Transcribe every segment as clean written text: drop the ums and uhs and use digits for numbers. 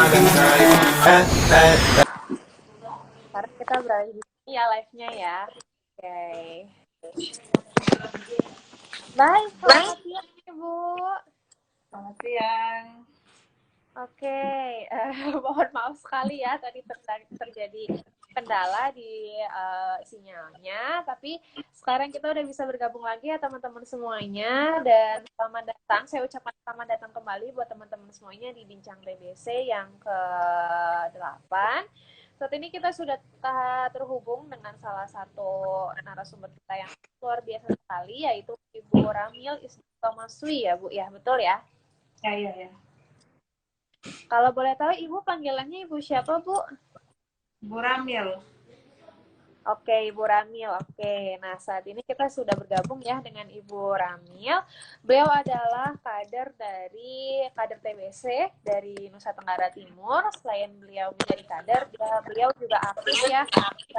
Sekarang kita berada di sini ya live-nya ya. Oke. Baik, selamat siang Ibu. Selamat siang. Oke, mohon maaf sekali ya tadi terjadi kendala di sinyalnya, tapi sekarang kita udah bisa bergabung lagi ya teman-teman semuanya, dan selamat datang, saya ucapkan selamat datang kembali buat teman-teman semuanya di Bincang TBC yang ke-8. Saat ini kita sudah terhubung dengan salah satu narasumber kita yang luar biasa sekali, yaitu Ibu Ramil Isdatomaswi ya Bu, ya betul ya? Ya. Kalau boleh tahu Ibu panggilannya Ibu siapa Bu? Bu Ramil. Oke, Ibu Ramil. Oke, nah saat ini kita sudah bergabung ya dengan Ibu Ramil. Beliau adalah kader TBC dari Nusa Tenggara Timur. Selain beliau menjadi kader, beliau juga aktif ya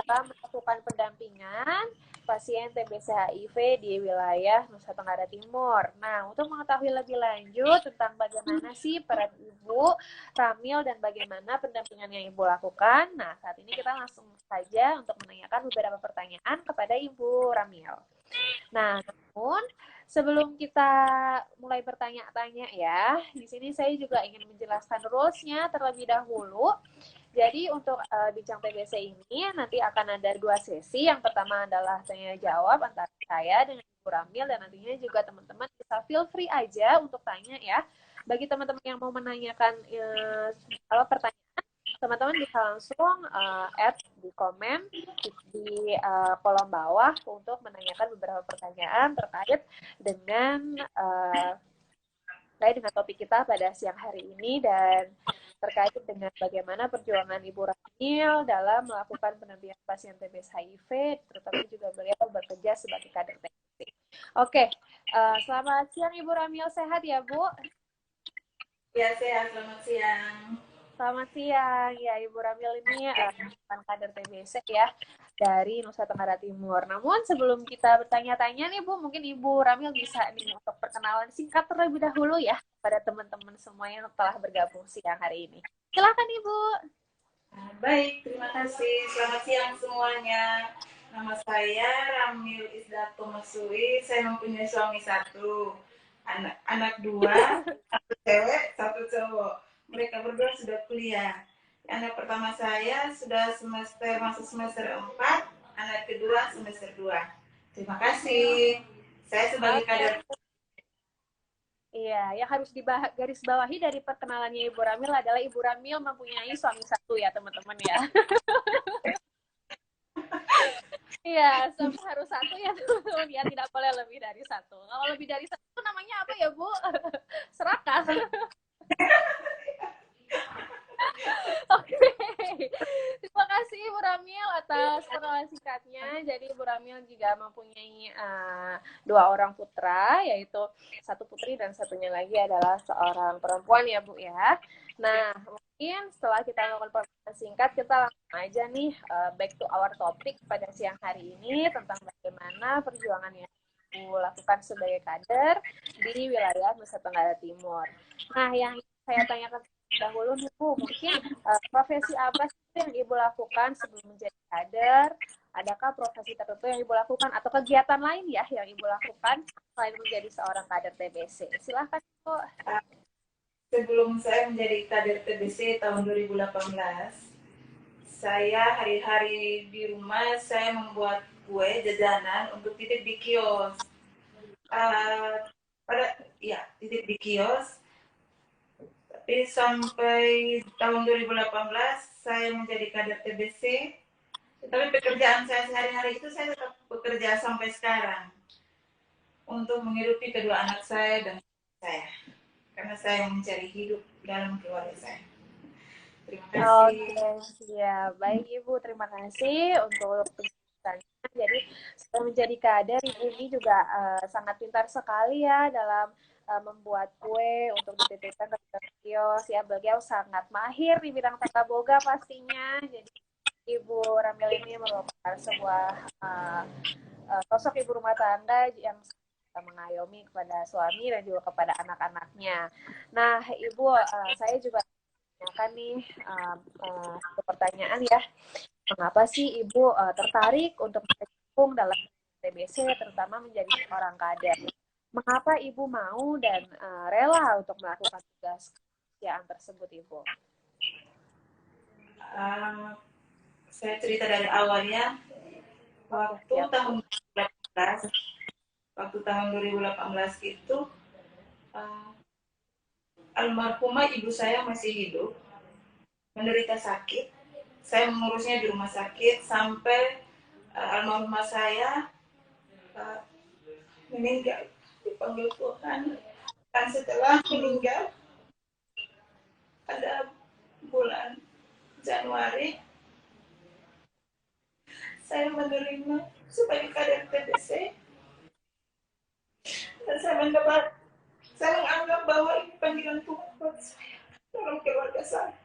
dalam melakukan pendampingan pasien TBC HIV di wilayah Nusa Tenggara Timur. Nah, untuk mengetahui lebih lanjut tentang bagaimana sih peran Ibu Ramil dan bagaimana pendampingan yang Ibu lakukan. Nah, saat ini kita langsung saja untuk menanyakan beberapa pertanyaan kepada Ibu Ramil. Nah, namun sebelum kita mulai bertanya-tanya ya, di sini saya juga ingin menjelaskan rules-nya terlebih dahulu. Jadi untuk Bincang TBC ini nanti akan ada 2 sesi. Yang pertama adalah tanya jawab antara saya dengan Ibu Ramil, dan nantinya juga teman-teman bisa feel free aja untuk tanya ya. Bagi teman-teman yang mau menanyakan pertanyaan, teman-teman bisa langsung add di komen di kolom bawah untuk menanyakan beberapa pertanyaan terkait dengan topik kita pada siang hari ini, dan terkait dengan bagaimana perjuangan Ibu Ramil dalam melakukan pendampingan pasien TBC HIV, terutama juga beliau bekerja sebagai kader TBC. Oke, selamat siang Ibu Ramil, sehat ya Bu? Ya, sehat. Selamat siang. Selamat siang, ya Ibu Ramil ini kader TBC ya dari Nusa Tenggara Timur. Namun sebelum kita bertanya-tanya nih Bu, mungkin Ibu Ramil bisa nih untuk perkenalan singkat terlebih dahulu ya pada teman-teman semua yang telah bergabung siang hari ini. Silakan Ibu. Baik, terima kasih. Selamat siang semuanya. Nama saya Ramil Isdatomaswi. Saya mempunyai suami 1, anak 2, 1 cewek, 1 cowok. Mereka berdua sudah kuliah. Anak pertama saya sudah masuk semester 4, anak kedua semester 2. Terima kasih. Saya sebagai kader. Iya, yang harus garis bawahi dari perkenalannya Ibu Ramil adalah Ibu Ramil mempunyai suami 1 ya teman-teman ya. Iya, suami harus 1 ya teman-teman ya, tidak boleh lebih dari 1. Kalau lebih dari 1 namanya apa ya Bu? Serakah. Oke, terima kasih Ibu Ramil atas perkenalan singkatnya. Jadi Ibu Ramil juga mempunyai 2 orang putra, yaitu 1 putri dan satunya lagi adalah seorang perempuan ya Bu ya. Nah, mungkin setelah kita melakukan perkenalan singkat, kita langsung aja nih back to our topic pada siang hari ini tentang bagaimana perjuangan yang Ibu lakukan sebagai kader di wilayah Nusa Tenggara Timur. Nah, yang saya tanyakan dahulu nih Bu, mungkin profesi apa sih yang Ibu lakukan sebelum menjadi kader? Adakah profesi tertentu yang Ibu lakukan atau kegiatan lain ya yang Ibu lakukan selain menjadi seorang kader TBC? Silahkan Bu. Sebelum saya menjadi kader TBC tahun 2018, saya hari-hari di rumah saya membuat kue jajanan untuk titip di kios. Titip di kios. Tapi sampai tahun 2018 saya menjadi kader TBC. Tapi pekerjaan saya sehari-hari itu saya tetap bekerja sampai sekarang untuk menghidupi kedua anak saya dan saya, karena saya mencari hidup dalam keluarga saya. Terima kasih. Oke, ya baik Ibu, terima kasih untuk penjelasannya. Jadi setelah menjadi kader, Ibu ini juga sangat pintar sekali ya dalam membuat kue untuk dititipkan ke kios ya. Beliau sangat mahir di bidang tata boga pastinya. Jadi Ibu Ramil ini merupakan sebuah sosok ibu rumah tangga yang mengayomi kepada suami dan juga kepada anak-anaknya. Nah, Ibu, saya juga menanyakan nih satu pertanyaan ya. Mengapa sih Ibu tertarik untuk bergabung dalam TBC, terutama menjadi seorang kader? Mengapa Ibu mau dan rela untuk melakukan tugas kerjaan tersebut, Ibu? Saya cerita dari awalnya. Waktu tahun 2018, itu almarhumah ibu saya masih hidup, menderita sakit. Saya mengurusnya di rumah sakit sampai almarhumah saya meninggal, dipanggil Tuhan. Dan setelah meninggal pada bulan Januari, saya menerima sebagai kader TBC, dan saya menganggap bahwa ini panggilan Tuhan buat saya dalam keluarga saya.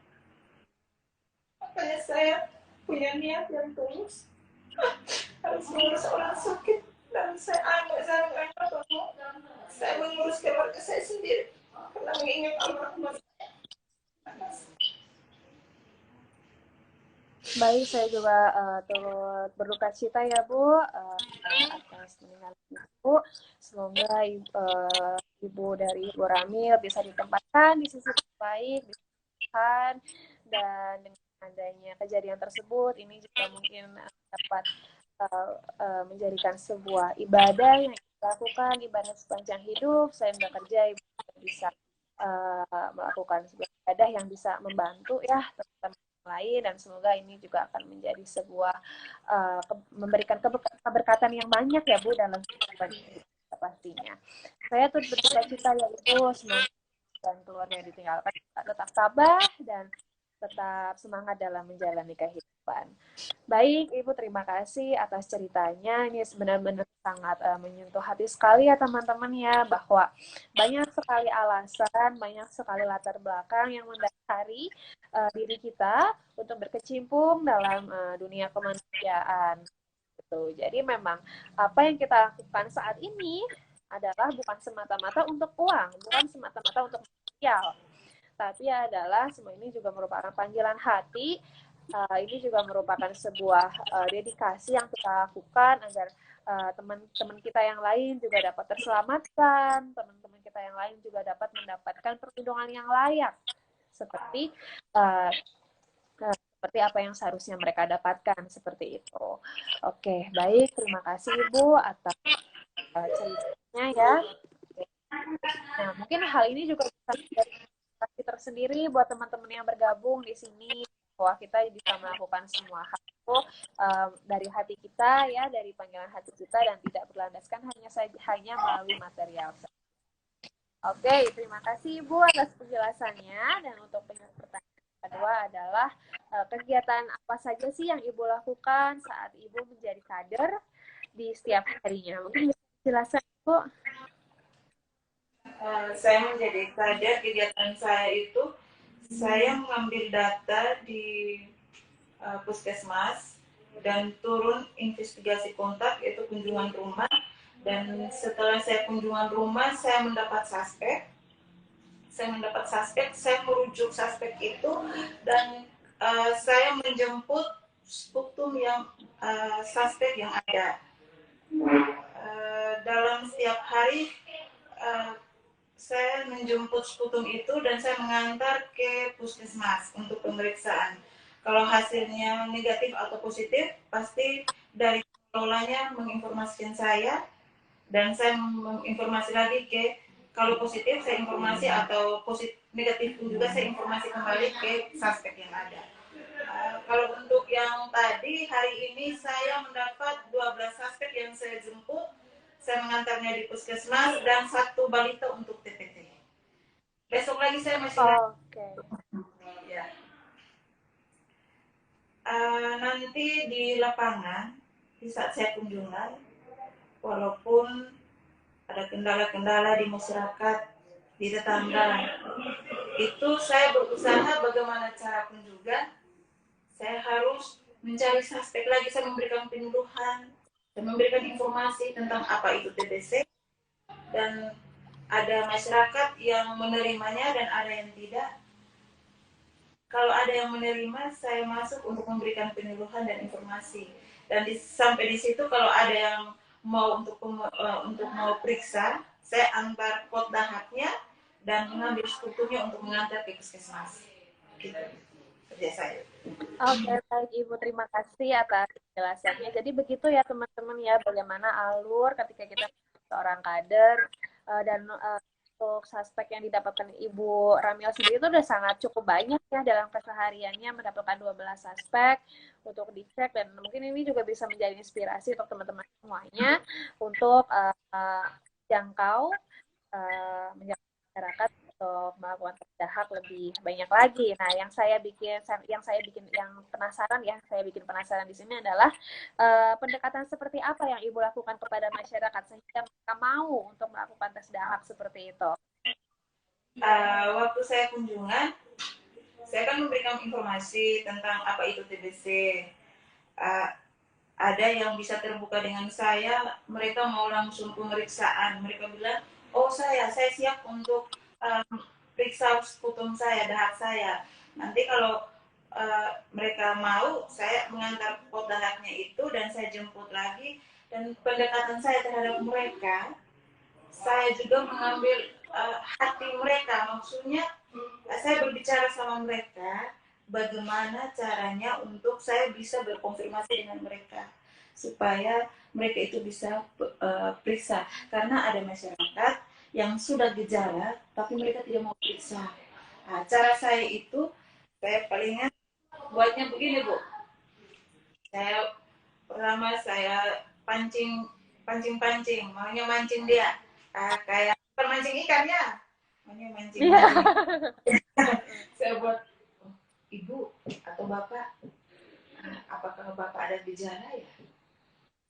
Makanya saya punya niat yang tulus harus mengurus orang sakit, dan saya menganggap bahwa saya mengurus keluarga saya sendiri karena mengingat almarhumah saya. Baik, saya juga turut berduka cita ya Bu atas meninggalnya Ibu. Semoga Ibu dari Ibu Ramil bisa ditempatkan di sisi terbaik, Tuhan, dan dengan adanya kejadian tersebut ini juga mungkin dapat menjadikan sebuah ibadah yang dilakukan, ibadah sepanjang hidup. Saya bekerja, Ibu bisa melakukan sebuah ibadah yang bisa membantu ya teman-teman lain, dan semoga ini juga akan menjadi sebuah memberikan keberkatan yang banyak ya Bu dalam kehidupan kita pastinya. Saya turut berduka cita ya Ibu, semoga dan keluarga yang ditinggalkan tetap tabah dan tetap semangat dalam menjalani kehidupan. Baik, Ibu, terima kasih atas ceritanya. Ini benar-benar sangat menyentuh hati sekali ya teman-teman ya, bahwa banyak sekali alasan, banyak sekali latar belakang yang mendasari diri kita untuk berkecimpung dalam dunia kemanusiaan. Gitu. Jadi memang apa yang kita lakukan saat ini adalah bukan semata-mata untuk uang, bukan semata-mata untuk material, tapi adalah semua ini juga merupakan panggilan hati. Ini juga merupakan sebuah dedikasi yang kita lakukan agar teman-teman kita yang lain juga dapat terselamatkan, teman-teman kita yang lain juga dapat mendapatkan perlindungan yang layak, seperti seperti apa yang seharusnya mereka dapatkan, seperti itu. Oke, baik, terima kasih Ibu atas ceritanya ya. Nah, mungkin hal ini juga bisa menjadi motivasi tersendiri buat teman-teman yang bergabung di sini, bahwa kita bisa melakukan semua hal itu dari hati kita ya, dari panggilan hati kita, dan tidak berlandaskan hanya melalui material. Oke, terima kasih Ibu atas penjelasannya. Dan untuk pertanyaan kedua adalah kegiatan apa saja sih yang Ibu lakukan saat Ibu menjadi kader di setiap harinya? Mungkin bisa dijelaskan Bu. Saya menjadi kader, kegiatan saya itu saya mengambil data di puskesmas dan turun investigasi kontak, yaitu kunjungan rumah. Dan setelah saya kunjungan rumah, saya mendapat suspek. Saya merujuk suspek itu, dan saya menjemput spektum yang suspek yang ada. Dalam setiap hari saya menjemput spektum itu dan saya mengantar ke puskesmas untuk pemeriksaan. Kalau hasilnya negatif atau positif, pasti dari pengelolanya menginformasikan saya, dan saya menginformasi lagi ke, kalau positif saya informasi, atau negatif pun juga saya informasi kembali ke suspek yang ada. Kalau untuk yang tadi, hari ini saya mendapat 12 suspek yang saya jemput. Saya mengantarnya di puskesmas dan 1 balita untuk TPT. Besok lagi saya masih ya. Nanti di lapangan, di saat saya kunjungan, walaupun ada kendala-kendala di masyarakat, di tetangga, itu saya berusaha bagaimana cara pun juga, saya harus mencari suspek lagi. Saya memberikan penyuluhan dan memberikan informasi tentang apa itu TBC, dan ada masyarakat yang menerimanya dan ada yang tidak. kalau ada yang menerima, saya masuk untuk memberikan penyuluhan dan informasi. Dan sampai di situ kalau ada yang mau untuk mau periksa, saya antar pot dahaknya dan mengambil strukturnya untuk mengantar ke puskesmas. Gitu kerja saya. Oke, baik Ibu, terima kasih atas penjelasannya. Jadi begitu ya teman-teman ya, bagaimana alur ketika kita seorang kader dan untuk suspek yang didapatkan Ibu Ramil sendiri itu udah sangat cukup banyak ya dalam kesehariannya mendapatkan 12 suspek untuk dicek, dan mungkin ini juga bisa menjadi inspirasi untuk teman-teman semuanya untuk jangkau menjangkau masyarakat untuk melakukan dahak lebih banyak lagi. Nah, yang saya bikin penasaran di sini adalah pendekatan seperti apa yang Ibu lakukan kepada masyarakat sehingga mereka mau untuk melakukan tes dahak seperti itu. Waktu saya kunjungan, saya kan memberikan informasi tentang apa itu TBC. Ada yang bisa terbuka dengan saya, mereka mau langsung pemeriksaan. Mereka bilang, oh saya siap untuk periksa sputum saya, dahak saya. Nanti kalau mereka mau, saya mengantar pot dahaknya itu dan saya jemput lagi. Dan pendekatan saya terhadap mereka, saya juga mengambil hati mereka. Maksudnya, saya berbicara sama mereka, bagaimana caranya untuk saya bisa berkonfirmasi dengan mereka supaya mereka itu bisa periksa, karena ada masyarakat yang sudah gejala tapi mereka tidak mau periksa. Nah, cara saya itu, saya palingnya buatnya begini Bu, saya pertama saya pancing, maunya mancing dia, kayak permancing ikan ya, maunya mancing. Saya buat, Ibu atau Bapak, apakah Bapak ada gejala ya?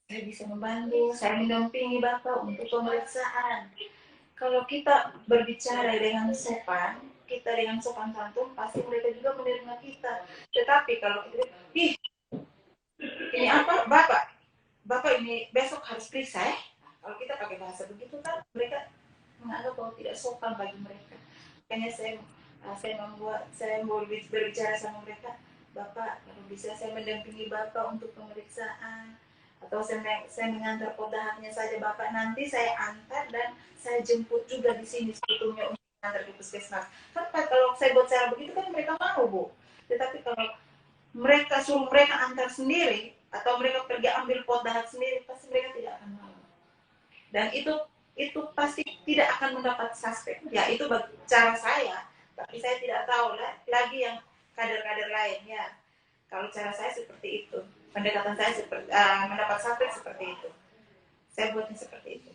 Saya bisa membantu, saya mendampingi Bapak untuk pemeriksaan. Kalau kita berbicara dengan sopan, kita dengan sopan santun, pasti mereka juga menerima kita. Tetapi kalau kita, ih, ini apa Bapak? Bapak ini besok harus periksa ya? Kalau kita pakai bahasa begitu kan, mereka menganggap bahwa tidak sopan bagi mereka. Makanya saya mau berbicara sama mereka, Bapak kalau bisa saya mendampingi Bapak untuk pemeriksaan, atau saya mengantar kodahnya saja Bapak, nanti saya antar dan saya jemput juga di sini sebetulnya untuk antar ke puskesmas. Kan kalau saya buat cara begitu kan mereka mau Bu. Tetapi kalau mereka suruh mereka antar sendiri atau mereka pergi ambil pot dahak sendiri, pasti mereka tidak akan mau. Dan itu pasti tidak akan mendapat suspek. Ya itu cara saya, tapi saya tidak tahu lagi yang kader-kader lain ya. Kalau cara saya seperti itu, pendekatan saya seperti mendapat suspek seperti itu. Saya buatnya seperti itu.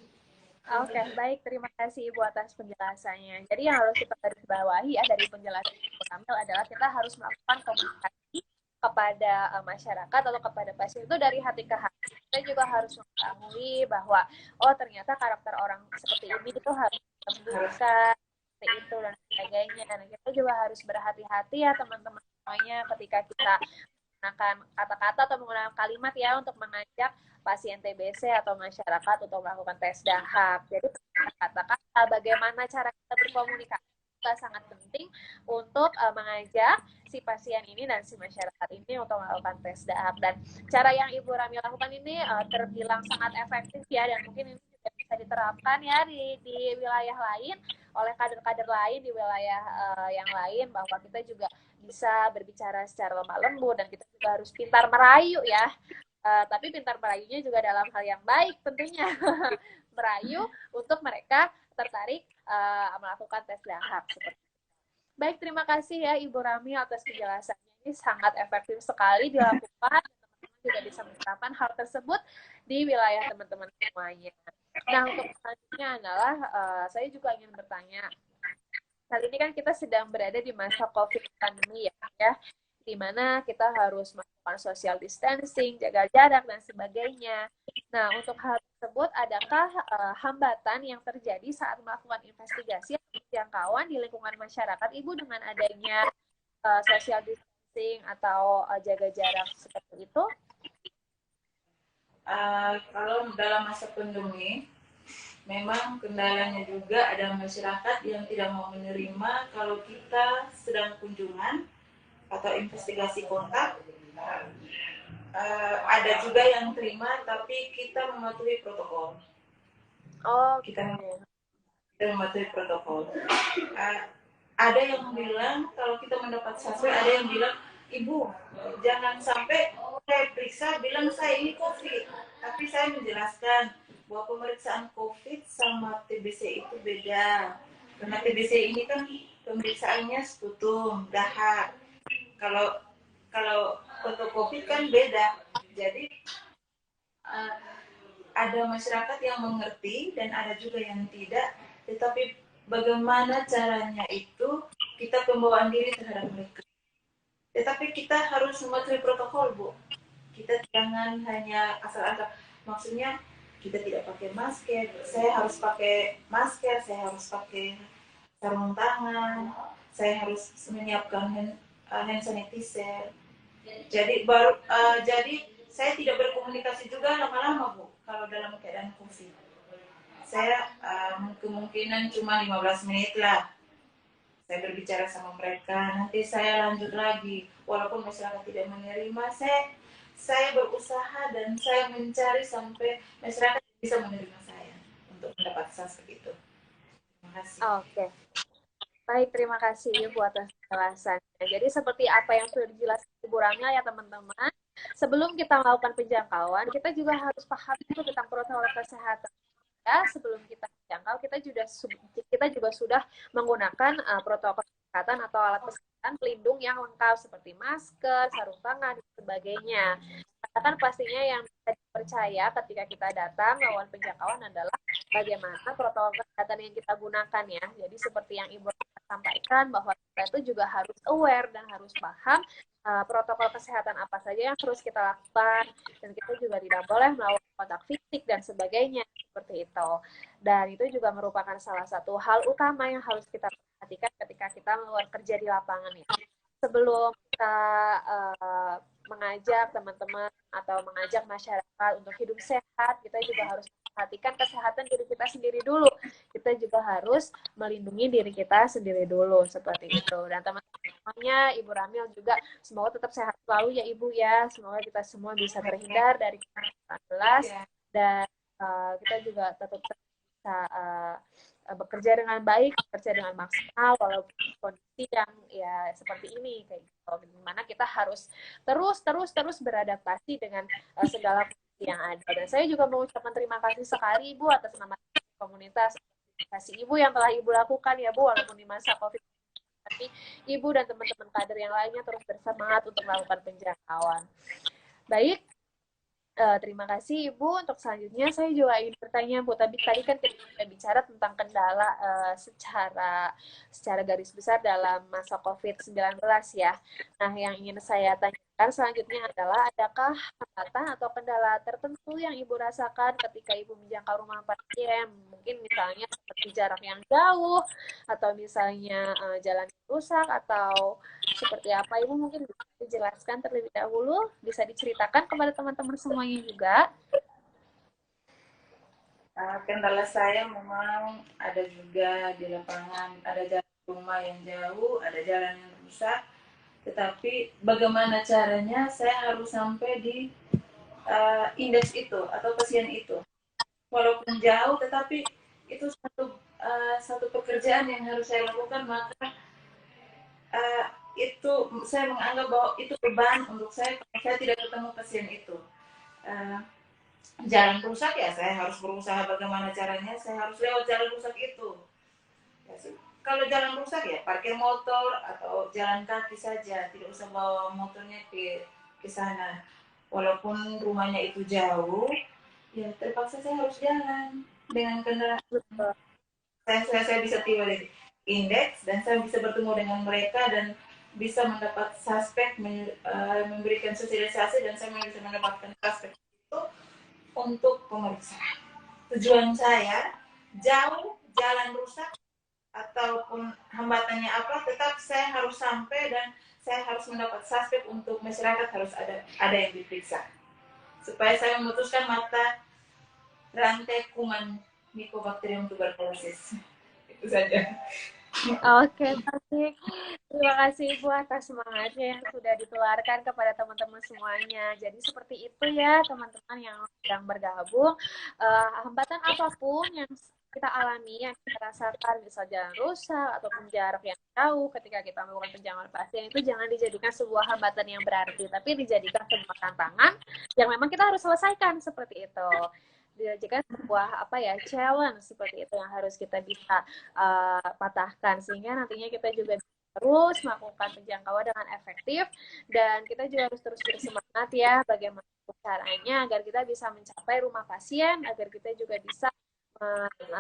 Oke, baik. Terima kasih Ibu atas penjelasannya. Jadi yang harus kita garis bawahi ya dari penjelasan Ibu Ramil adalah kita harus melakukan komunikasi kepada masyarakat atau kepada pasien itu dari hati ke hati. Kita juga harus mengetahui bahwa oh ternyata karakter orang seperti ini itu harus terbuka, seperti itu dan sebagainya. Dan kita juga harus berhati-hati ya teman-teman semuanya ketika kita menggunakan kata-kata atau menggunakan kalimat ya untuk mengajak pasien TBC atau masyarakat untuk melakukan tes dahak. Jadi kata-kata bagaimana cara kita berkomunikasi sangat penting untuk mengajak si pasien ini dan si masyarakat ini untuk melakukan tes dahak. Dan cara yang Ibu Rami lakukan ini terbilang sangat efektif ya, dan mungkin ini juga bisa diterapkan ya di wilayah lain oleh kader-kader lain di wilayah yang lain, bahwa kita juga bisa berbicara secara lemah lembut dan kita juga harus pintar merayu ya. Tapi pintar merayunya juga dalam hal yang baik tentunya. Merayu untuk mereka tertarik melakukan tes dahak. Baik, terima kasih ya Ibu Rami atas penjelasannya. Ini sangat efektif sekali dilakukan. Teman-teman juga bisa menerapkan hal tersebut di wilayah teman-teman semuanya. Nah, untuk selanjutnya adalah saya juga ingin bertanya. Kali ini kan kita sedang berada di masa COVID pandemi ya, di mana kita harus melakukan social distancing, jaga jarak, dan sebagainya. Nah, untuk hal tersebut, adakah hambatan yang terjadi saat melakukan investigasi atau jangkauan di lingkungan masyarakat, Ibu, dengan adanya social distancing atau jaga jarak seperti itu? Kalau dalam masa pandemi, memang kendalanya juga ada masyarakat yang tidak mau menerima kalau kita sedang kunjungan atau investigasi kontak. Ada juga yang terima, tapi kita mematuhi protokol. Oh, Kita mematuhi protokol. Ada yang bilang kalau kita mendapat suspek, ada yang bilang, ibu jangan sampai saya periksa bilang saya ini COVID, tapi saya menjelaskan bahwa pemeriksaan COVID sama TBC itu beda, karena TBC ini kan pemeriksaannya sputum, dahak. Kalau untuk COVID kan beda. Jadi ada masyarakat yang mengerti dan ada juga yang tidak, tetapi bagaimana caranya itu kita pembawaan diri terhadap mereka. Tetapi kita harus mematuhi protokol, Bu. Kita jangan hanya asal-asal. Maksudnya kita tidak pakai masker, saya harus pakai masker, saya harus pakai sarung tangan, saya harus menyiapkan hand sanitizer. Jadi saya tidak berkomunikasi juga lama-lama, Bu, kalau dalam keadaan COVID. Saya kemungkinan cuma 15 menit lah. Saya berbicara sama mereka, nanti saya lanjut lagi. Walaupun masyarakat tidak menerima, saya berusaha dan saya mencari sampai masyarakat bisa menerima saya untuk mendapat seperti itu. Terima kasih. Oke. Baik, terima kasih Ibu atas penjelasannya. Jadi seperti apa yang sudah dijelaskan Ibu Ramil ya teman-teman, sebelum kita melakukan penjangkauan, kita juga harus paham itu tentang protokol kesehatan. Ya, sebelum kita menjangkau, kita juga sudah menggunakan protokol kesehatan atau alat kesehatan pelindung yang lengkap seperti masker, sarung tangan, dan sebagainya. Karena kan pastinya yang bisa dipercaya ketika kita datang melakukan penjangkauan adalah bagaimana protokol kesehatan yang kita gunakan ya. Jadi seperti yang Ibu sampaikan bahwa kita itu juga harus aware dan harus paham protokol kesehatan apa saja yang harus kita lakukan, dan kita juga tidak boleh melakukan kontak fisik dan sebagainya seperti itu. Dan itu juga merupakan salah satu hal utama yang harus kita perhatikan ketika kita melakukan kerja di lapangan ya. Sebelum kita mengajak teman-teman atau mengajak masyarakat untuk hidup sehat, kita juga harus perhatikan kesehatan diri kita sendiri dulu. Kita juga harus melindungi diri kita sendiri dulu seperti itu. Dan teman-temannya Ibu Ramil juga semoga tetap sehat selalu ya Ibu ya. Semoga kita semua bisa terhindar dari COVID-19 dan kita juga tetap bisa bekerja dengan baik, bekerja dengan maksimal walaupun kondisi yang ya seperti ini kayak gitu. Dimana kita harus terus beradaptasi dengan segala kondisi yang ada. Dan saya juga mengucapkan terima kasih sekali Ibu atas nama komunitas kasih Ibu yang telah Ibu lakukan ya Bu, walaupun di masa COVID. Tapi Ibu dan teman-teman kader yang lainnya terus bersemangat untuk melakukan penjangkauan. Baik, terima kasih Ibu. Untuk selanjutnya saya juga ingin bertanya Bu, tapi tadi kan kita bicara tentang kendala secara garis besar dalam masa COVID-19 ya. Nah, yang ingin saya tanyakan selanjutnya adalah adakah hambatan atau kendala tertentu yang Ibu rasakan ketika Ibu menjangkau rumah pasien? Mungkin misalnya seperti jarak yang jauh atau misalnya jalan yang rusak atau seperti apa, Ibu mungkin bisa dijelaskan terlebih dahulu, bisa diceritakan kepada teman-teman semuanya juga. Kendala saya memang ada juga di lapangan, ada jalan rumah yang jauh, ada jalan yang rusak, tetapi bagaimana caranya saya harus sampai di indeks itu atau pasien itu. Walaupun jauh, tetapi itu satu pekerjaan yang harus saya lakukan, maka itu saya menganggap bahwa itu beban untuk saya kalau saya tidak ketemu pasien itu. Jalan rusak ya saya harus berusaha bagaimana caranya saya harus lewat jalan rusak itu. Ya, kalau jalan rusak ya parkir motor atau jalan kaki saja, tidak usah bawa motornya ke sana. Walaupun rumahnya itu jauh, ya terpaksa saya harus jalan dengan kendaraan. Saya bisa tiba di indeks dan saya bisa bertemu dengan mereka dan bisa mendapat suspek, memberikan sosialisasi dan saya bisa mendapatkan suspek itu untuk pemeriksaan. Tujuan saya jauh, jalan rusak ataupun hambatannya apa, tetap saya harus sampai dan saya harus mendapat suspek untuk masyarakat harus ada yang diperiksa supaya saya memutuskan mata rantai kuman Mycobacterium tuberculosis. Itu saja. Oke, baik. Terima kasih Ibu atas semangatnya yang sudah ditularkan kepada teman-teman semuanya. Jadi seperti itu ya teman-teman yang sedang bergabung. Hambatan apapun yang kita alami, yang kita rasakan, misal jalan rusak ataupun jarak yang jauh ketika kita melakukan penjangkauan pasien, itu jangan dijadikan sebuah hambatan yang berarti, tapi dijadikan sebuah tantangan yang memang kita harus selesaikan seperti itu. Dijadikan sebuah apa ya challenge seperti itu yang harus kita bisa patahkan sehingga nantinya kita juga terus melakukan penjangkauan dengan efektif dan kita juga harus terus bersemangat ya bagaimana caranya agar kita bisa mencapai rumah pasien agar kita juga bisa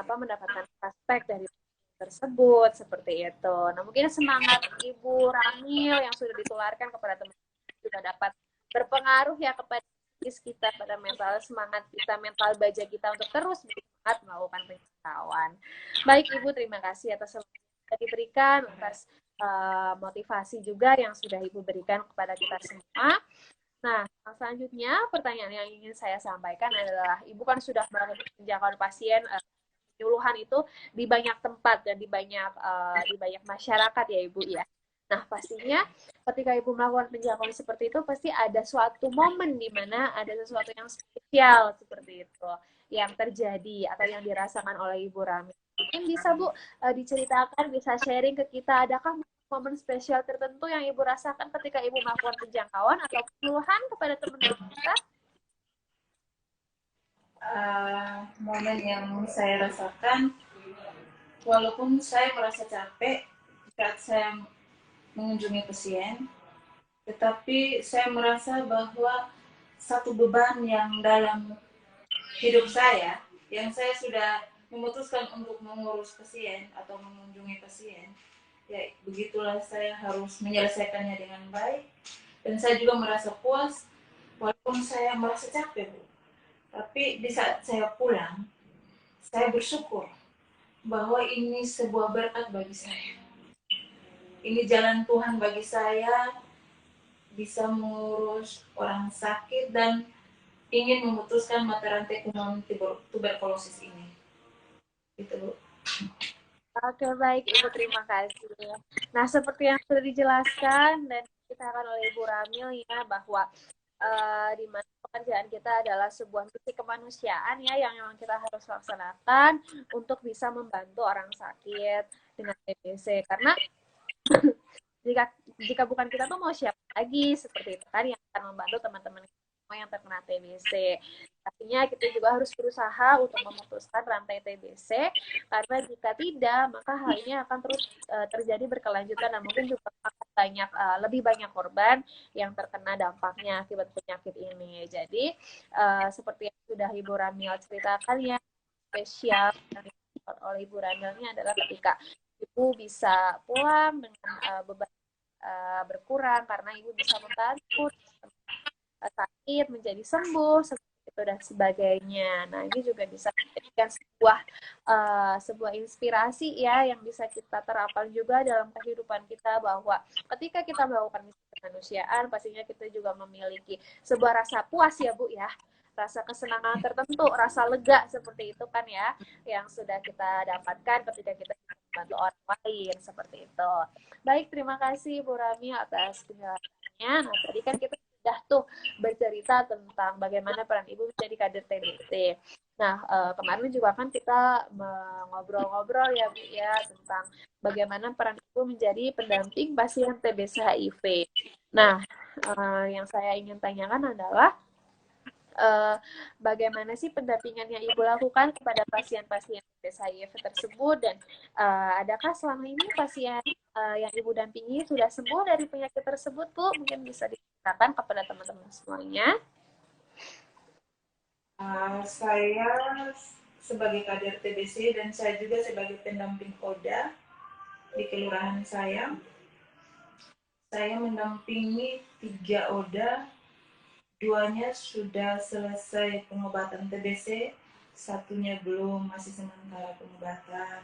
mendapatkan aspek dari tersebut seperti itu. Nah mungkin semangat Ibu Ramil yang sudah ditularkan kepada teman-teman juga dapat berpengaruh ya kepada kita pada mental semangat kita, mental baja kita untuk terus bersemangat melakukan penjangkauan. Baik Ibu, terima kasih atas yang diberikan, atas motivasi juga yang sudah Ibu berikan kepada kita semua. Nah, selanjutnya pertanyaan yang ingin saya sampaikan adalah, Ibu kan sudah melakukan penjangkauan pasien penyuluhan itu di banyak tempat dan di banyak masyarakat ya Ibu ya. Nah, pastinya ketika Ibu melakukan penjangkauan seperti itu, pasti ada suatu momen di mana ada sesuatu yang spesial seperti itu yang terjadi atau yang dirasakan oleh Ibu Rami. Mungkin bisa Bu diceritakan, bisa sharing ke kita, adakah momen spesial tertentu yang Ibu rasakan ketika Ibu melakukan penjangkauan atau penyuluhan kepada teman-teman kita? Momen yang saya rasakan, walaupun saya merasa capek saat saya mengunjungi pasien, tetapi saya merasa bahwa satu beban yang dalam hidup saya, yang saya sudah memutuskan untuk mengurus pasien atau mengunjungi pasien, ya begitulah saya harus menyelesaikannya dengan baik. Dan saya juga merasa puas, walaupun saya merasa capek, Bu. Tapi di saat saya pulang, saya bersyukur bahwa ini sebuah berkat bagi saya. Ini jalan Tuhan bagi saya, bisa mengurus orang sakit dan ingin memutuskan mata rantai kuman tuberkulosis ini. Gitu, Bu. Oke, baik Ibu, terima kasih. Nah, seperti yang sudah dijelaskan dan kita akan oleh Ibu Ramil ya, bahwa di mana pekerjaan kita adalah sebuah misi kemanusiaan ya, yang memang kita harus laksanakan untuk bisa membantu orang sakit dengan TBC. Karena jika jika bukan kita tuh mau siapa lagi seperti itu kan yang akan membantu teman-teman semua yang terkena TBC. Artinya kita juga harus berusaha untuk memutuskan rantai TBC karena jika tidak maka hal ini akan terus terjadi berkelanjutan dan mungkin juga akan lebih banyak korban yang terkena dampaknya akibat penyakit ini. Jadi seperti yang sudah Ibu Ramil ceritakan ya, spesial oleh Ibu Ramilnya adalah ketika Ibu bisa pulang dengan beban berkurang karena ibu bisa membantu sakit menjadi sembuh seperti itu dan sebagainya. Nah ini juga bisa menjadikan sebuah inspirasi ya yang bisa kita terapkan juga dalam kehidupan kita bahwa ketika kita melakukan misi kemanusiaan pastinya kita juga memiliki sebuah rasa puas ya Bu ya, rasa kesenangan tertentu, rasa lega seperti itu kan ya, yang sudah kita dapatkan ketika kita membantu orang lain seperti itu. Baik, terima kasih Bu Rami atas penjelasannya. Nah, tadi kan kita sudah tuh bercerita tentang bagaimana peran Ibu menjadi kader TBC. Nah, kemarin juga kan kita ngobrol-ngobrol ya Bu ya tentang bagaimana peran Ibu menjadi pendamping pasien TBC HIV. Nah, yang saya ingin tanyakan adalah bagaimana sih pendampingan yang Ibu lakukan kepada pasien-pasien TBC HIV tersebut dan adakah selama ini pasien yang Ibu dampingi sudah sembuh dari penyakit tersebut, Bu? Mungkin bisa diceritakan kepada teman-teman semuanya. Saya sebagai kader TBC dan saya juga sebagai pendamping ODA di kelurahan saya mendampingi 3 ODA, 2-nya sudah selesai pengobatan TBC, 1-nya belum, masih sementara pengobatan.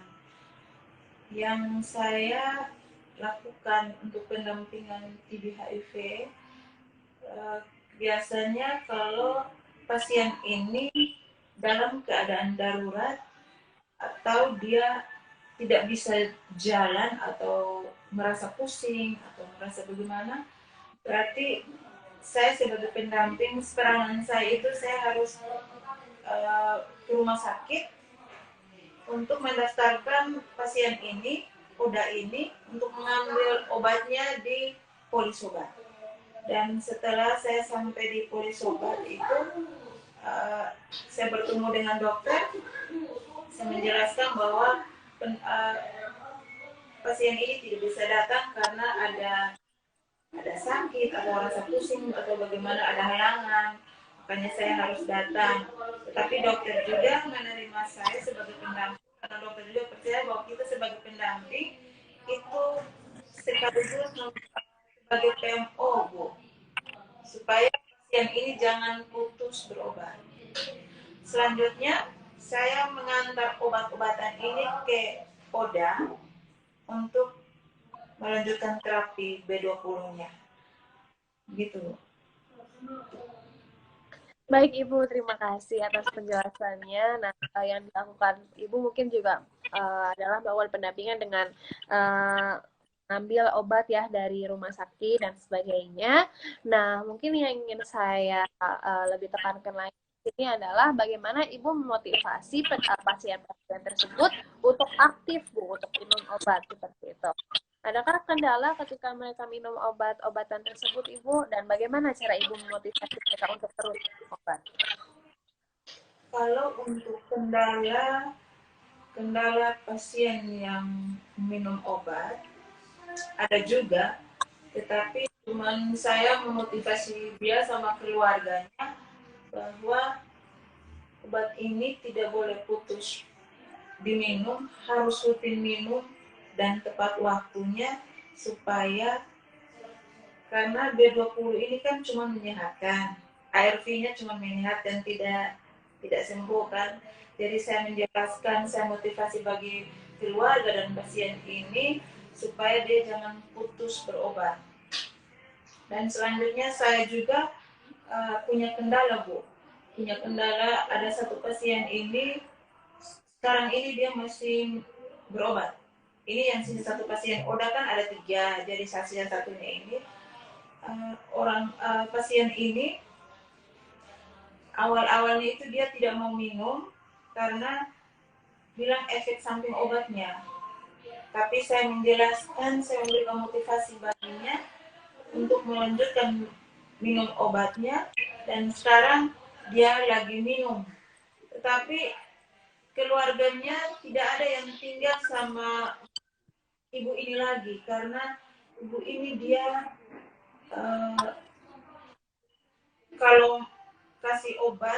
Yang saya lakukan untuk pendampingan TB HIV, biasanya kalau pasien ini dalam keadaan darurat atau dia tidak bisa jalan atau merasa pusing atau merasa bagaimana, berarti saya sebagai pendamping peranan saya itu saya harus ke rumah sakit untuk mendaftarkan pasien ini, Oda ini, untuk mengambil obatnya di polis obat. Dan setelah saya sampai di polis obat itu, saya bertemu dengan dokter, saya menjelaskan bahwa pasien ini tidak bisa datang karena ada sakit atau rasa pusing atau bagaimana, ada halangan, makanya saya harus datang. Tetapi dokter juga menerima saya sebagai pendamping karena dokter juga percaya bahwa kita sebagai pendamping itu sekaligus sebagai PMO, Bu, supaya pasien ini jangan putus berobat. Selanjutnya saya mengantar obat-obatan ini ke Oda untuk melanjutkan terapi B20-nya. Gitu. Baik Ibu, terima kasih atas penjelasannya. Nah, yang dilakukan Ibu mungkin juga adalah melakukan pendampingan dengan ambil obat ya dari rumah sakit dan sebagainya. Nah, mungkin yang ingin saya lebih tekankan lagi ini adalah bagaimana Ibu memotivasi pasien-pasien tersebut untuk aktif, Bu, untuk minum obat seperti itu. Adakah kendala ketika mereka minum obat-obatan tersebut, Ibu? Dan bagaimana cara Ibu memotivasi mereka untuk terus minum obat? Kalau untuk kendala pasien yang minum obat, ada juga, tetapi cuman saya memotivasi dia sama keluarganya bahwa obat ini tidak boleh putus diminum, harus rutin minum dan tepat waktunya, supaya karena B20 ini kan cuma menyehatkan, ARV-nya cuma menyehatkan, tidak sembuh kan. Jadi saya menjelaskan, saya motivasi bagi keluarga dan pasien ini supaya dia jangan putus berobat. Dan selanjutnya saya juga punya kendala, Bu. Punya kendala, ada satu pasien ini sekarang ini dia masih berobat. Ini yang sini satu pasien Oda kan ada 3, jadi saksi yang satunya ini pasien ini awal-awalnya itu dia tidak mau minum karena bilang efek samping obatnya. Tapi saya menjelaskan, saya memberikan motivasi baginya untuk melanjutkan minum obatnya, dan sekarang dia lagi minum. Tetapi keluarganya tidak ada yang tinggal sama ibu ini lagi karena ibu ini dia kalau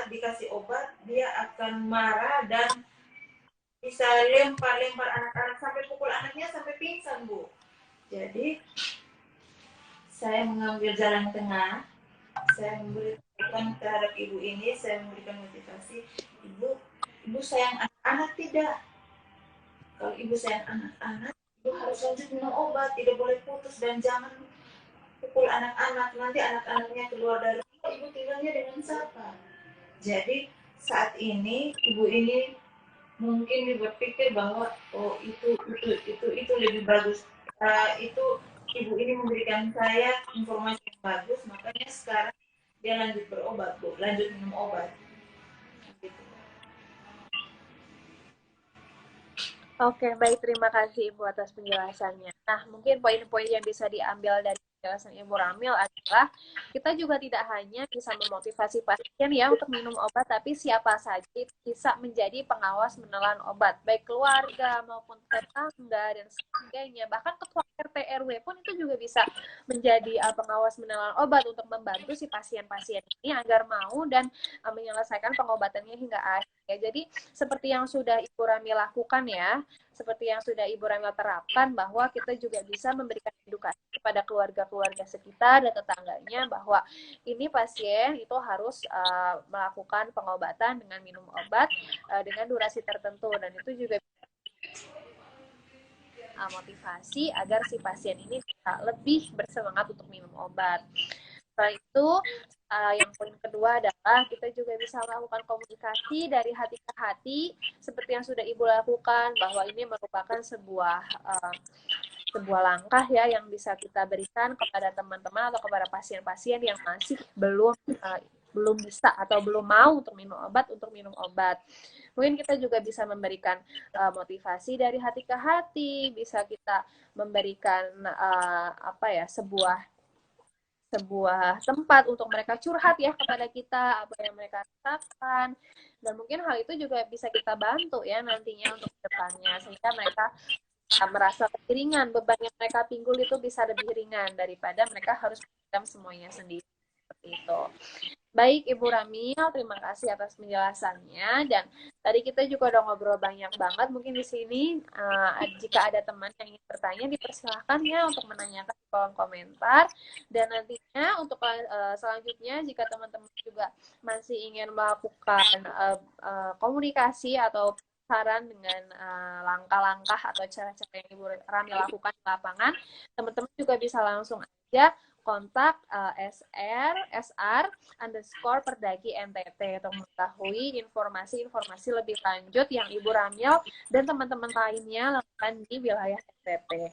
dikasih obat, dia akan marah dan bisa lempar anak-anak sampai pukul anaknya sampai pingsan, Bu. Jadi saya mengambil jalan tengah, saya memberikan terhadap ibu ini, saya memberikan motivasi, ibu sayang anak-anak tidak. Kalau ibu sayang anak-anak, ibu harus lanjut minum obat, tidak boleh putus dan jangan pukul anak-anak, nanti anak-anaknya keluar dari rumah, ibu tinggalnya dengan siapa? Jadi saat ini ibu ini mungkin berpikir bahwa oh itu lebih bagus, itu ibu ini memberikan saya informasi yang bagus, makanya sekarang dia lanjut berobat, Bu, lanjut minum obat. Gitu. Oke, baik. Terima kasih Ibu atas penjelasannya. Nah, mungkin poin-poin yang bisa diambil dari penjelasan Ibu Ramil adalah kita juga tidak hanya bisa memotivasi pasien ya untuk minum obat, tapi siapa saja bisa menjadi pengawas menelan obat, baik keluarga maupun tetangga dan sebagainya. Bahkan ketua RT RW pun itu juga bisa menjadi pengawas menelan obat untuk membantu si pasien-pasien ini agar mau dan menyelesaikan pengobatannya hingga akhir. Ya, jadi seperti yang sudah Ibu Rami lakukan ya, seperti yang sudah Ibu Rami terapkan bahwa kita juga bisa memberikan edukasi kepada keluarga-keluarga sekitar dan tetangganya bahwa ini pasien itu harus melakukan pengobatan dengan minum obat dengan durasi tertentu, dan itu juga motivasi agar si pasien ini bisa lebih bersemangat untuk minum obat. Setelah itu yang poin kedua adalah kita juga bisa melakukan komunikasi dari hati ke hati seperti yang sudah Ibu lakukan, bahwa ini merupakan sebuah langkah ya yang bisa kita berikan kepada teman-teman atau kepada pasien-pasien yang masih belum bisa atau belum mau untuk minum obat. Mungkin kita juga bisa memberikan motivasi dari hati ke hati, bisa kita memberikan sebuah tempat untuk mereka curhat ya kepada kita apa yang mereka rasakan, dan mungkin hal itu juga bisa kita bantu ya nantinya untuk depannya, sehingga mereka merasa lebih ringan, beban yang mereka pinggul itu bisa lebih ringan daripada mereka harus memegang semuanya sendiri seperti itu. Baik Ibu Ramil, terima kasih atas penjelasannya, dan tadi kita juga udah ngobrol banyak banget. Mungkin di sini jika ada teman yang ingin bertanya, dipersilahkan ya untuk menanyakan di kolom komentar, dan nantinya untuk selanjutnya jika teman-teman juga masih ingin melakukan komunikasi atau saran dengan langkah-langkah atau cara-cara yang Ibu Ramil lakukan di lapangan, teman-teman juga bisa langsung aja kontak SR_Perdaki NTT untuk mengetahui informasi-informasi lebih lanjut yang Ibu Ramil dan teman-teman lainnya lakukan di wilayah NTT.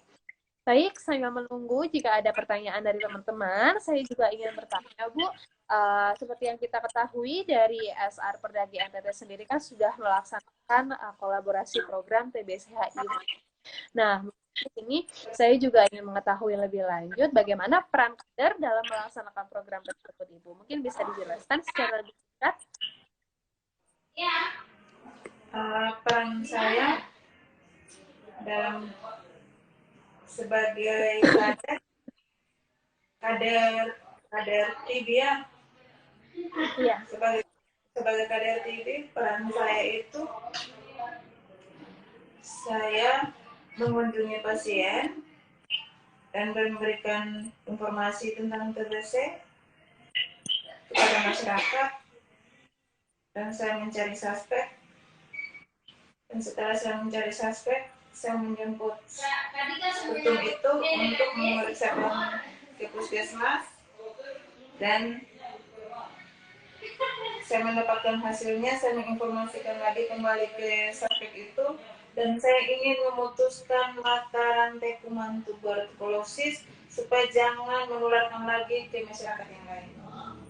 Baik, sambil menunggu jika ada pertanyaan dari teman-teman, saya juga ingin bertanya, Bu. Seperti yang kita ketahui dari SR Perdaki NTT sendiri kan sudah melaksanakan kolaborasi program TBC HIV. Nah, di sini saya juga ingin mengetahui lebih lanjut bagaimana peran kader dalam melaksanakan program tersebut, Ibu. Mungkin bisa dijelaskan secara lebih singkat? Peran saya dalam sebagai kader TB ya. Iya. Sebagai kader TB, peran saya itu saya mengunjungi pasien dan memberikan informasi tentang TBC kepada masyarakat, dan saya mencari suspek, dan setelah saya mencari suspek, saya menjemput putum itu untuk memeriksakan ke puskesmas, dan saya mendapatkan hasilnya, saya menginformasikan lagi kembali ke suspek itu, dan saya ingin memutuskan mata rantai kuman tuberkulosis supaya jangan menularkan lagi ke masyarakat yang lain.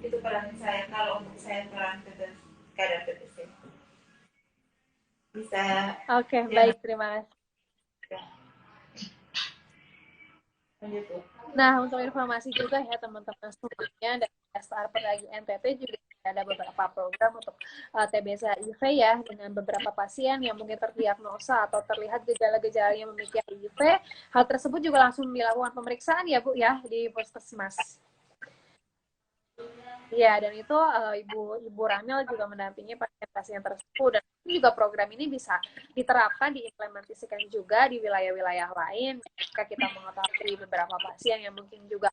Itu peran saya kalau untuk saya peran kader TBC. Bisa. Oke, baik, terima kasih. Nah, untuk informasi juga ya teman-teman semuanya, dari SR Perdaki NTT juga ada beberapa program untuk TBC HIV ya, dengan beberapa pasien yang mungkin terdiagnosa atau terlihat gejala-gejalanya memiliki HIV. Hal tersebut juga langsung dilakukan pemeriksaan ya Bu ya di puskesmas. Ya, dan itu Ibu Ramil juga mendampingi pasien-pasien tersebut, dan juga program ini bisa diterapkan, diimplementasikan juga di wilayah-wilayah lain. Jika kita mengetahui beberapa pasien yang mungkin juga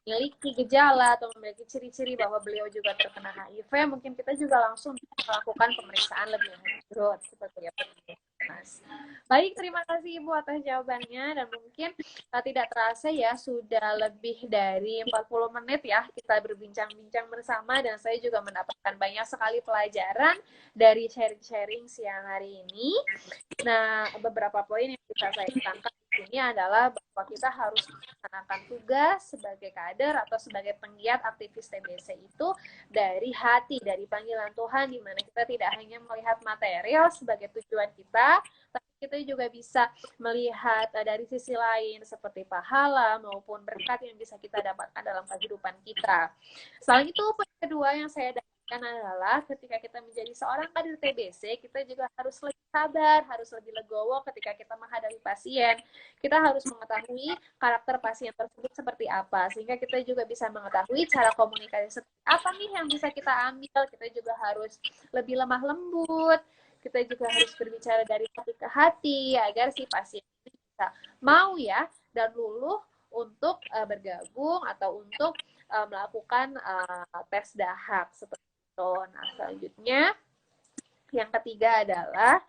memiliki gejala atau memiliki ciri-ciri bahwa beliau juga terkena HIV, mungkin kita juga langsung melakukan pemeriksaan lebih lanjut seperti itu. Mas. Baik, terima kasih Ibu atas jawabannya, dan mungkin tidak terasa ya sudah lebih dari 40 menit ya kita berbincang-bincang bersama, dan saya juga mendapatkan banyak sekali pelajaran dari sharing-sharing siang hari ini. Nah, beberapa poin yang bisa saya tangkap di sini adalah bahwa kita harus melaksanakan tugas sebagai kader atau sebagai penggiat aktivis TBC itu dari hati, dari panggilan Tuhan, di mana kita tidak hanya melihat material sebagai tujuan kita, tapi kita juga bisa melihat dari sisi lain seperti pahala maupun berkat yang bisa kita dapatkan dalam kehidupan kita. Selain itu, poin kedua yang saya adalah ketika kita menjadi seorang kader TBC, kita juga harus lebih sabar, harus lebih legowo ketika kita menghadapi pasien. Kita harus mengetahui karakter pasien tersebut seperti apa, sehingga kita juga bisa mengetahui cara komunikasi seperti apa nih yang bisa kita ambil. Kita juga harus lebih lemah lembut, kita juga harus berbicara dari hati ke hati, agar si pasien bisa mau ya, dan luluh untuk bergabung atau untuk melakukan tes dahak seperti itu. Nah, selanjutnya Yang ketiga adalah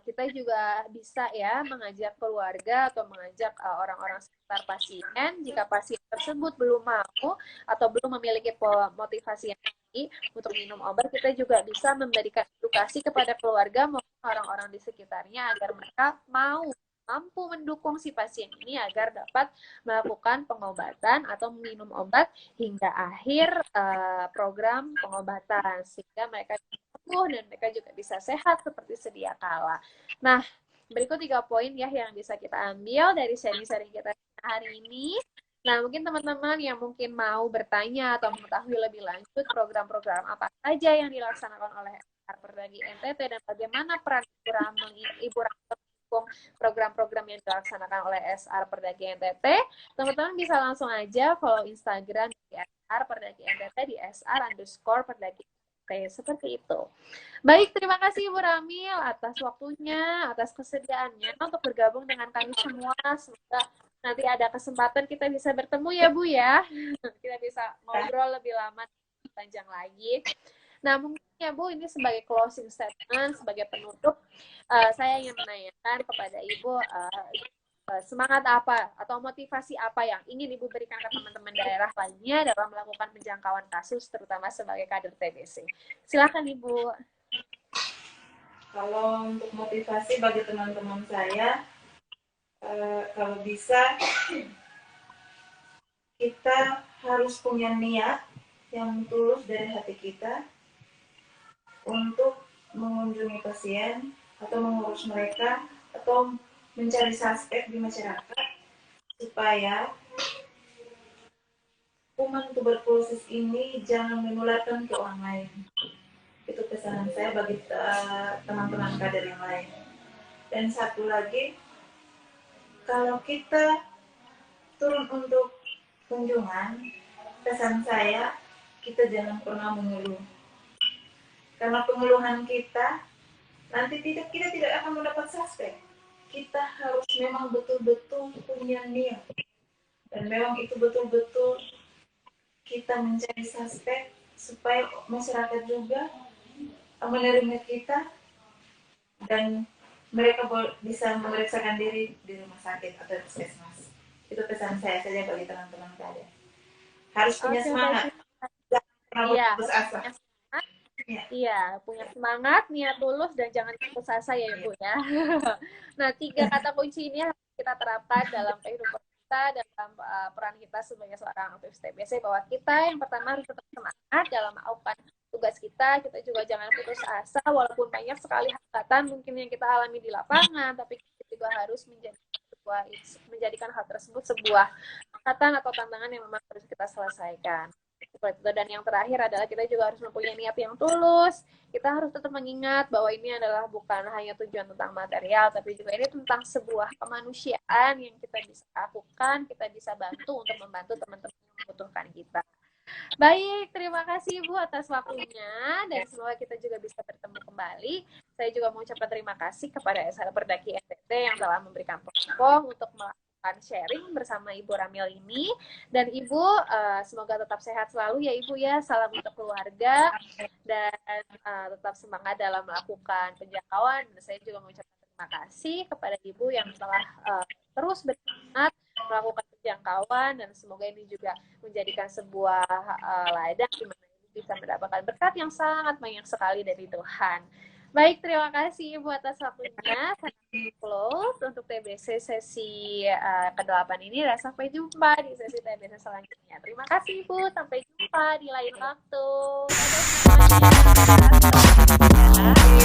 kita juga bisa ya mengajak keluarga atau mengajak orang-orang sekitar pasien jika pasien tersebut belum mau atau belum memiliki motivasi yang tinggi untuk minum obat, kita juga bisa memberikan edukasi kepada keluarga maupun orang-orang di sekitarnya agar mereka mampu mendukung si pasien ini agar dapat melakukan pengobatan atau minum obat hingga akhir program pengobatan sehingga mereka sembuh dan mereka juga bisa sehat seperti sedia kala. Nah, berikut 3 poin ya yang bisa kita ambil dari sharing-sharing kita hari ini. Nah, mungkin teman-teman yang mungkin mau bertanya atau mengetahui lebih lanjut program-program apa saja yang dilaksanakan oleh SR Perdaki NTT dan bagaimana peran Ibu Ramil mendukung program-program yang dilaksanakan oleh SR Perdaki NTT, teman-teman bisa langsung aja follow Instagram di SR Perdaki NTT di SR_Perdaki seperti itu. Baik, terima kasih Ibu Ramil atas waktunya, atas kesediaannya untuk bergabung dengan kami semua. Semoga nanti ada kesempatan kita bisa bertemu ya Bu ya. Kita bisa ngobrol lebih lama, panjang lagi. Nah, mungkin ya Bu, ini sebagai closing statement, sebagai penutup, saya ingin menanyakan kepada Ibu semangat apa atau motivasi apa yang ingin Ibu berikan ke teman-teman daerah lainnya dalam melakukan penjangkauan kasus, terutama sebagai kader TBC. Silakan Ibu. Kalau untuk motivasi bagi teman-teman saya, kalau bisa kita harus punya niat yang tulus dari hati kita untuk mengunjungi pasien atau mengurus mereka atau mencari suspek di masyarakat supaya kuman tuberkulosis ini jangan menularkan ke orang lain. Itu pesanan saya bagi teman-teman kader yang lain. Dan satu lagi, kalau kita turun untuk kunjungan, pesan saya, kita jangan pernah mengeluh. Karena pengeluhan kita, nanti kita tidak akan mendapat suspek. Kita harus memang betul-betul punya niat. Dan memang itu betul-betul kita mencari suspek supaya masyarakat juga menerima kita dan mereka bisa memeriksakan diri di rumah sakit atau puskesmas. Itu pesan saya saja bagi teman-teman kalian. Harus punya semangat. Jangan putus asa. Iya, punya semangat, niat tulus, dan jangan putus asa ya Ibu ya. Nah, 3 kata kunci ini harus kita terapkan dalam kehidupan kita, dalam peran kita sebagai seorang aktivis TBC, bahwa kita yang pertama harus tetap semangat dalam melakukan tugas kita juga jangan putus asa, walaupun banyak sekali hambatan mungkin yang kita alami di lapangan, tapi kita juga harus menjadikan hal tersebut sebuah hambatan atau tantangan yang memang harus kita selesaikan. Seperti itu. Dan yang terakhir adalah kita juga harus mempunyai niat yang tulus. Kita harus tetap mengingat bahwa ini adalah bukan hanya tujuan tentang material, tapi juga ini tentang sebuah kemanusiaan yang kita bisa lakukan, kita bisa bantu untuk membantu teman-teman yang membutuhkan kita. Baik, terima kasih Ibu atas waktunya dan semoga kita juga bisa bertemu kembali. Saya juga mengucapkan terima kasih kepada SR Perdaki NTT yang telah memberikan platform untuk melakukan sharing bersama Ibu Ramil ini. Dan Ibu, semoga tetap sehat selalu ya Ibu ya. Salam untuk keluarga dan tetap semangat dalam melakukan penjangkauan. Dan saya juga mengucapkan terima kasih kepada Ibu yang telah terus bersemangat melakukan penjangkauan dan semoga ini juga menjadikan sebuah ladang di mana Ibu bisa mendapatkan berkat yang sangat banyak sekali dari Tuhan. Baik, terima kasih Ibu atas waktunya. Saya close untuk TBC sesi ke-8 ini dan sampai jumpa di sesi TBC selanjutnya. Terima kasih Ibu, sampai jumpa di lain waktu. Dadah semuanya.